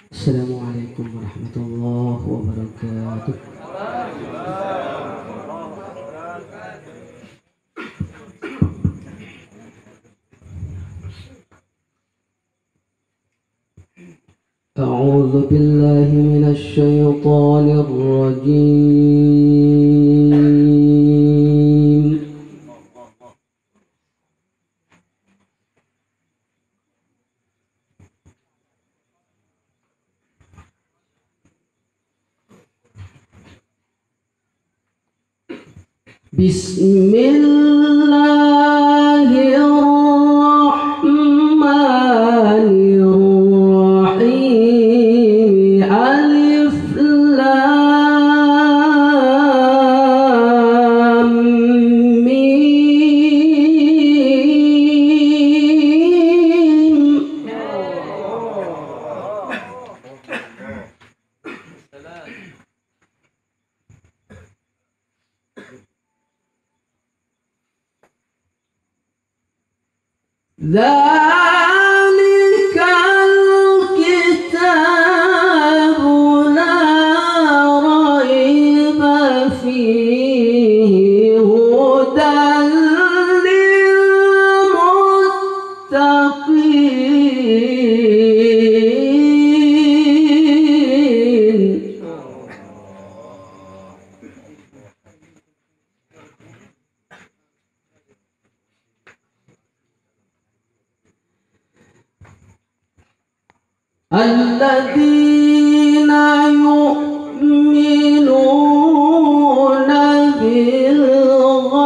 Assalamualaikum warahmatullahi wabarakatuh. A'udzu billahi minasy syaithanir rajim. Bismillahirrahmanirrahim. Alif lam mim. Dzalikal kitabu la raiba fihi hudan lil muttaqin. الذين يؤمنون بالغيب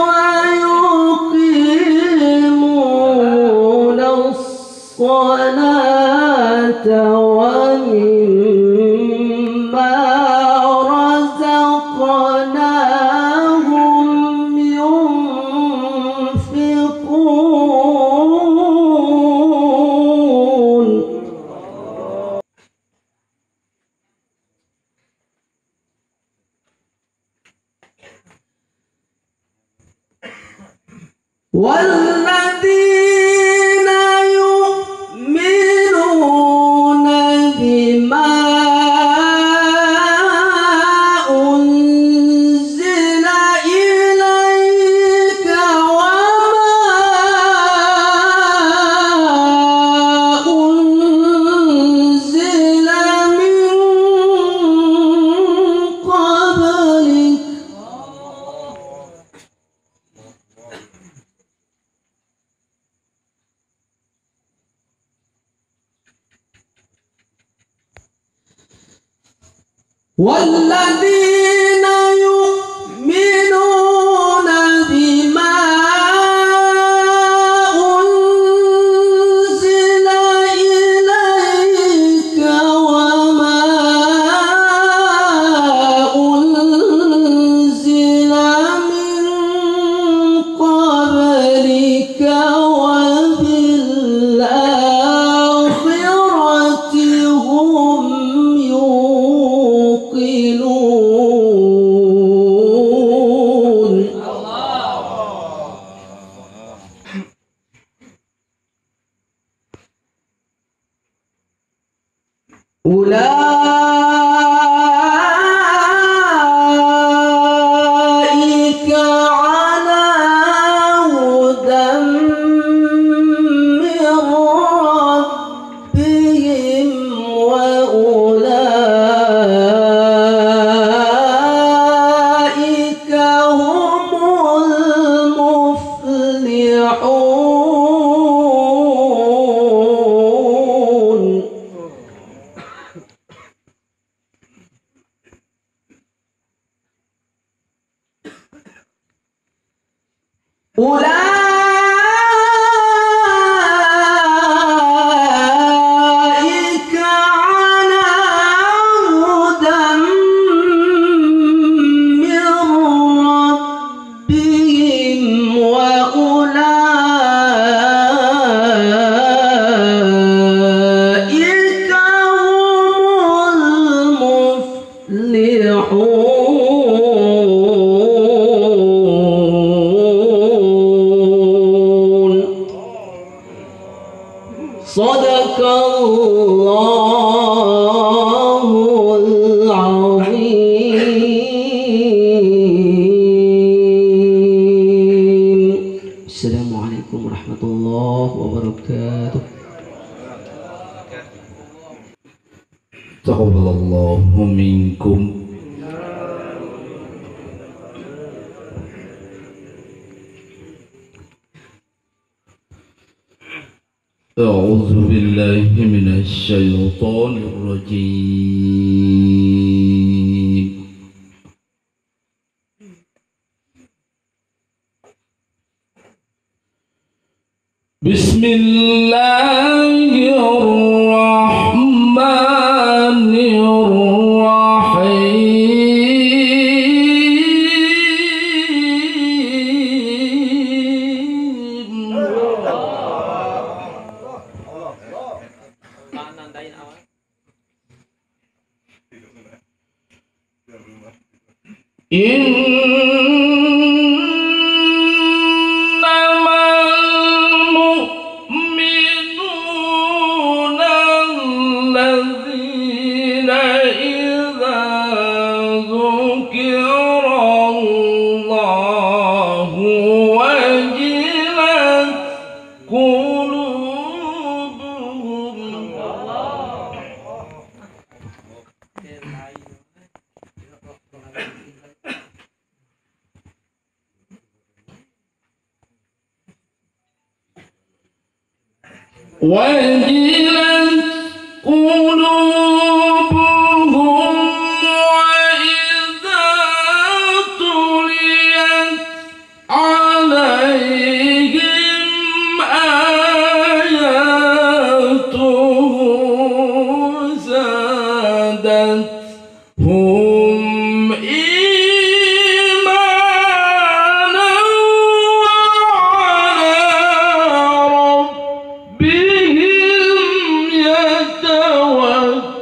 ويقيمون الصلاة ومما رزقناهم ينفقون. والذين يؤمنون بما أنزل إليك وما أنزل من قبلك والذين يؤمنون بما أنزل إليك وما أنزل من قبلك وبالآخرة هم يوقنون. أولئك على هدى من ربهم وأولئك هم المفلحون. صدق الله العظيم. السلام عليكم ورحمة الله وبركاته. تقبل الله منكم. أعوذ بالله من الشيطان الرجيم. بسم الله الرحمن إنما المؤمنون الذين إذا ذكر الله وجلت قلوبهم وجلت قلوبهم وإذا تليت عليهم آياته زادتهم إيمانا وعلى ربهم يتوكلون.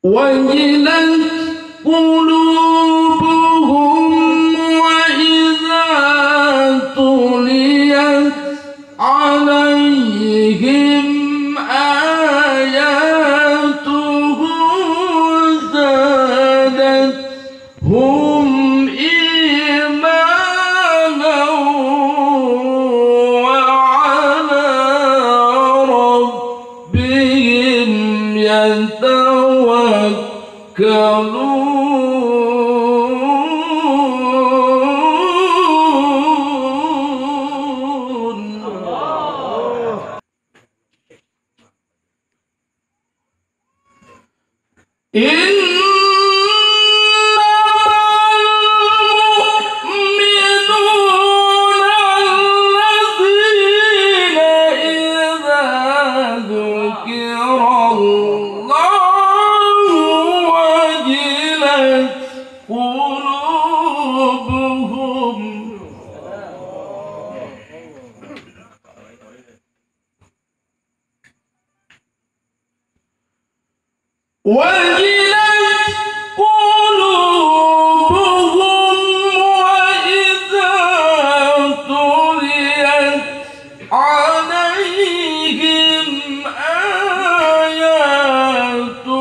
وجلت قلوبهم وإذا تليت عليهم آياته زادتهم إيمانا وعلى ربهم يتوكلون. المؤمنون الذين إذا ذكر الله وجلت قلوبهم وجلت قلوبهم وإذا تليت عليهم آياته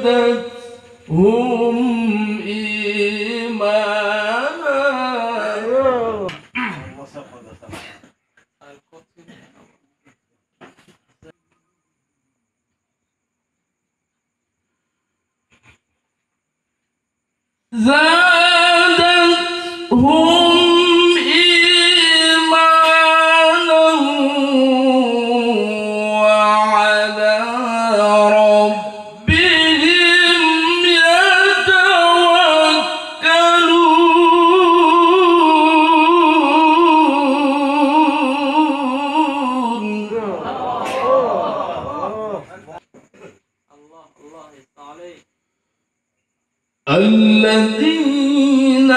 زادتهم إيمانا. زادتهم إيمانا وعلى ربهم الذين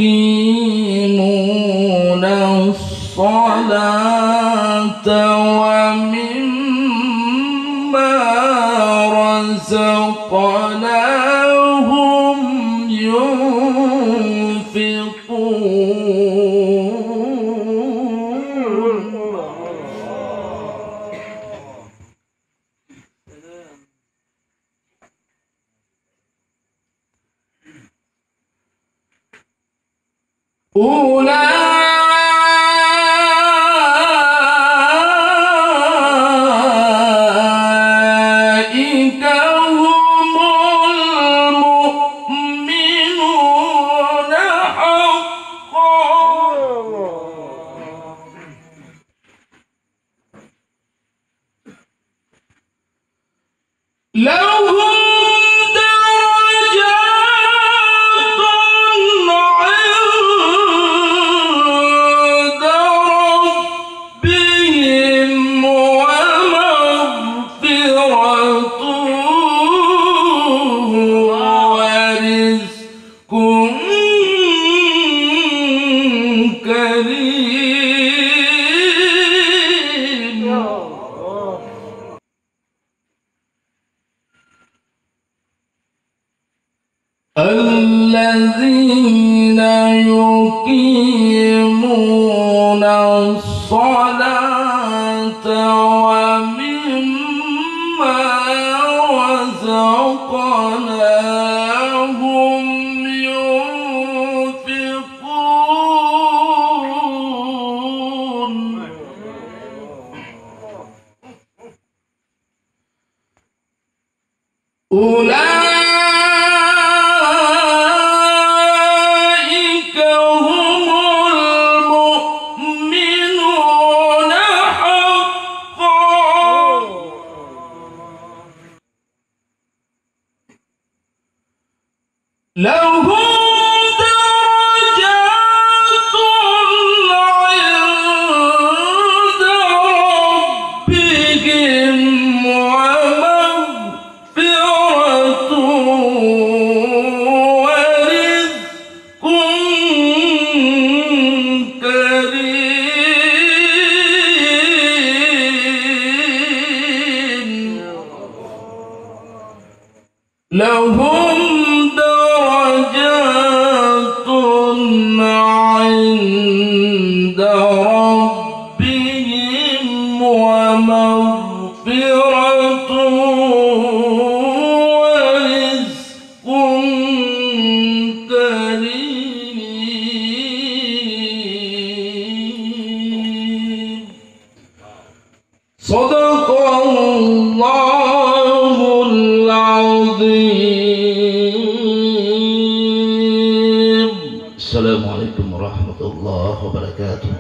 يقيمون الصلاة الصلاة ومما رزقناهم ينفقون. أولئك هم المؤمنون حقا. لهم درجات عند ربهم ومغفرة ورزق كريم. الذين يقيمون الصلاة ومما رزقناهم ينفقون. أولئك هم المؤمنون حقا. لهم درجات عند ربهم ومغفرة ورزق كريم. لهم درجات عند ربهم ومغفرة ورزق كريم. صدق الله العظيم. السلام عليكم ورحمة الله وبركاته.